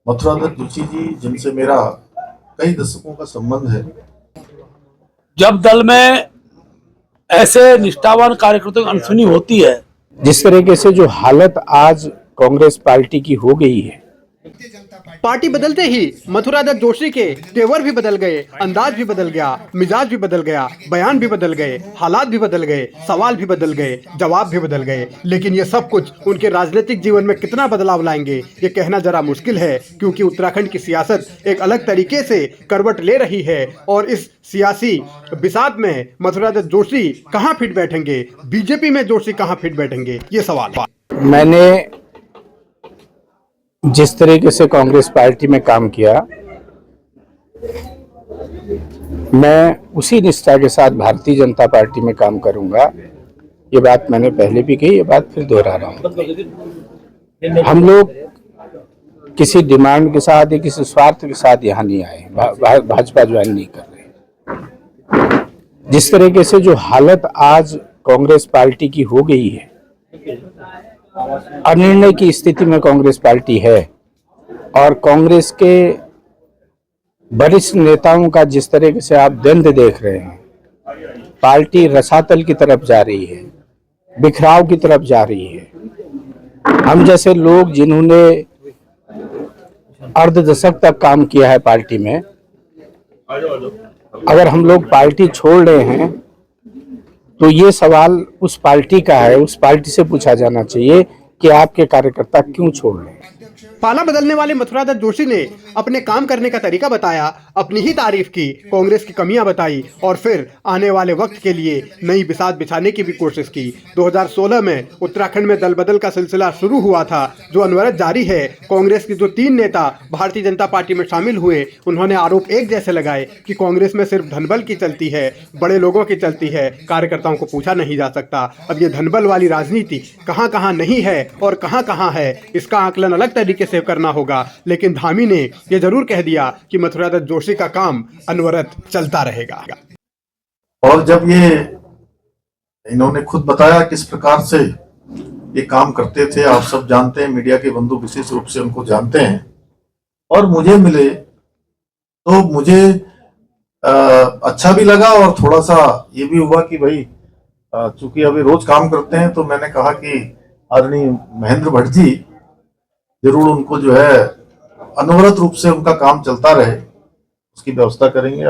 मथुरादत्त जोशी जी, जिनसे मेरा कई दशकों का संबंध है। जब दल में ऐसे निष्ठावान कार्यकर्ताओं की अनसुनी होती है, जिस तरीके से जो हालत आज कांग्रेस पार्टी की हो गई है, पार्टी बदलते ही मथुरादत्त जोशी के तेवर भी बदल गए, अंदाज भी बदल गया, मिजाज भी बदल गया, बयान भी बदल गए, हालात भी बदल गए, सवाल भी बदल गए, जवाब भी बदल गए। लेकिन ये सब कुछ उनके राजनीतिक जीवन में कितना बदलाव लाएंगे ये कहना जरा मुश्किल है, क्योंकि उत्तराखंड की सियासत एक अलग तरीके से करवट ले रही है और इस सियासी बिसात में मथुरादत्त जोशी कहाँ फिट बैठेंगे, बीजेपी में जोशी कहाँ फिट बैठेंगे, ये सवाल। मैंने जिस तरीके से कांग्रेस पार्टी में काम किया, मैं उसी निष्ठा के साथ भारतीय जनता पार्टी में काम करूंगा। ये बात मैंने पहले भी कही, ये बात फिर दोहरा रहा हूं। हम लोग किसी डिमांड के साथ या किसी स्वार्थ के साथ यहाँ नहीं आए, भाजपा ज्वाइन नहीं कर रहे। जिस तरीके से जो हालत आज कांग्रेस पार्टी की हो गई है, अनिर्णय की स्थिति में कांग्रेस पार्टी है और कांग्रेस के वरिष्ठ नेताओं का जिस तरीके से आप द्वंद्व देख रहे हैं, पार्टी रसातल की तरफ जा रही है, बिखराव की तरफ जा रही है। हम जैसे लोग जिन्होंने अर्ध दशक तक काम किया है पार्टी में, अगर हम लोग पार्टी छोड़ रहे हैं तो ये सवाल उस पार्टी का है, उस पार्टी से पूछा जाना चाहिए कि आपके कार्यकर्ता क्यों छोड़ रहे हैं। पाला बदलने वाले मथुरादत्त जोशी ने अपने काम करने का तरीका बताया, अपनी ही तारीफ की, कांग्रेस की कमियां बताई और फिर आने वाले वक्त के लिए नई बिसात बिछाने की भी कोशिश की। 2016 में उत्तराखंड में दल बदल का सिलसिला शुरू हुआ था, जो अनवरत जारी है। कांग्रेस के जो 3 नेता भारतीय जनता पार्टी में शामिल हुए, उन्होंने आरोप एक जैसे लगाए कि कांग्रेस में सिर्फ धनबल की चलती है, बड़े लोगों की चलती है, कार्यकर्ताओं को पूछा नहीं जा सकता। अब ये धनबल वाली राजनीति कहाँ कहाँ नहीं है और कहाँ कहाँ है, इसका आकलन अलग तरीके से करना होगा। लेकिन धामी ने यह जरूर कह दिया कि मथुरादत्त जोशी का काम अनवरत चलता रहेगा। और जब ये इन्होंने खुद बताया किस प्रकार से ये काम करते थे, आप सब जानते हैं, मीडिया के बंधु विशेष रूप से उनको जानते हैं, और मुझे मिले तो मुझे अच्छा भी लगा और थोड़ा सा ये भी हुआ कि भाई चूंकि अभी रोज काम करते हैं, तो मैंने कहा कि आदरणीय महेंद्र भट्ट जी जरूर उनको जो है अनवरत रूप से उनका काम चलता रहे, उसकी व्यवस्था करेंगे।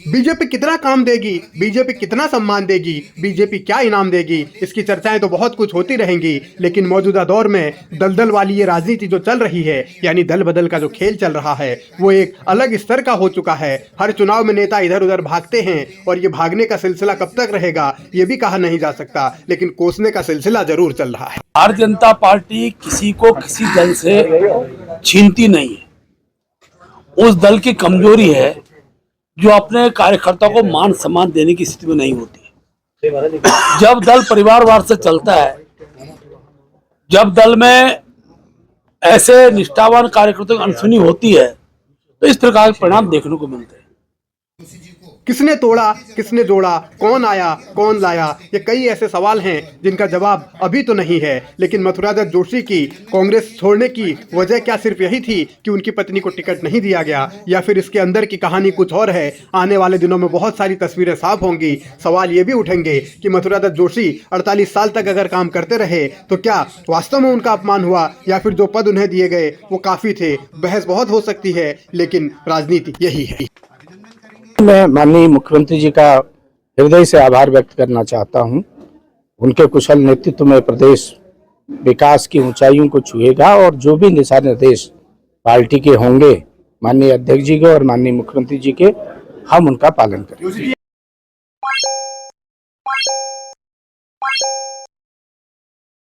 बीजेपी कितना काम देगी, बीजेपी कितना सम्मान देगी, बीजेपी क्या इनाम देगी, इसकी चर्चाएं तो बहुत कुछ होती रहेंगी। लेकिन मौजूदा दौर में दलदल वाली ये राजनीति जो चल रही है, यानी दल बदल का जो खेल चल रहा है, वो एक अलग स्तर का हो चुका है। हर चुनाव में नेता इधर उधर भागते हैं और ये भागने का सिलसिला कब तक रहेगा ये भी कहा नहीं जा सकता, लेकिन कोसने का सिलसिला जरूर चल रहा है। भारतीय जनता पार्टी किसी को किसी दल से छीनती नहीं है। उस दल की कमजोरी है जो अपने कार्यकर्ता को मान सम्मान देने की स्थिति में नहीं होती। जब दल परिवारवाद से चलता है, जब दल में ऐसे निष्ठावान कार्यकर्ताओं की अनसुनी होती है, तो इस प्रकार के परिणाम देखने को मिलते हैं। किसने तोड़ा, किसने जोड़ा, कौन आया, कौन लाया, ये कई ऐसे सवाल हैं जिनका जवाब अभी तो नहीं है। लेकिन मथुरादत्त जोशी की कांग्रेस छोड़ने की वजह क्या सिर्फ यही थी कि उनकी पत्नी को टिकट नहीं दिया गया, या फिर इसके अंदर की कहानी कुछ और है? आने वाले दिनों में बहुत सारी तस्वीरें साफ होंगी। सवाल ये भी उठेंगे कि मथुरादत्त जोशी 48 साल तक अगर काम करते रहे तो क्या वास्तव में उनका अपमान हुआ, या फिर जो पद उन्हें दिए गए वो काफ़ी थे? बहस बहुत हो सकती है, लेकिन राजनीति यही है। मैं माननीय मुख्यमंत्री जी का हृदय से आभार व्यक्त करना चाहता हूं। उनके कुशल नेतृत्व में प्रदेश विकास की ऊंचाइयों को छुएगा और जो भी दिशा निर्देश पार्टी के होंगे माननीय अध्यक्ष जी के और माननीय मुख्यमंत्री जी के, हम उनका पालन करेंगे।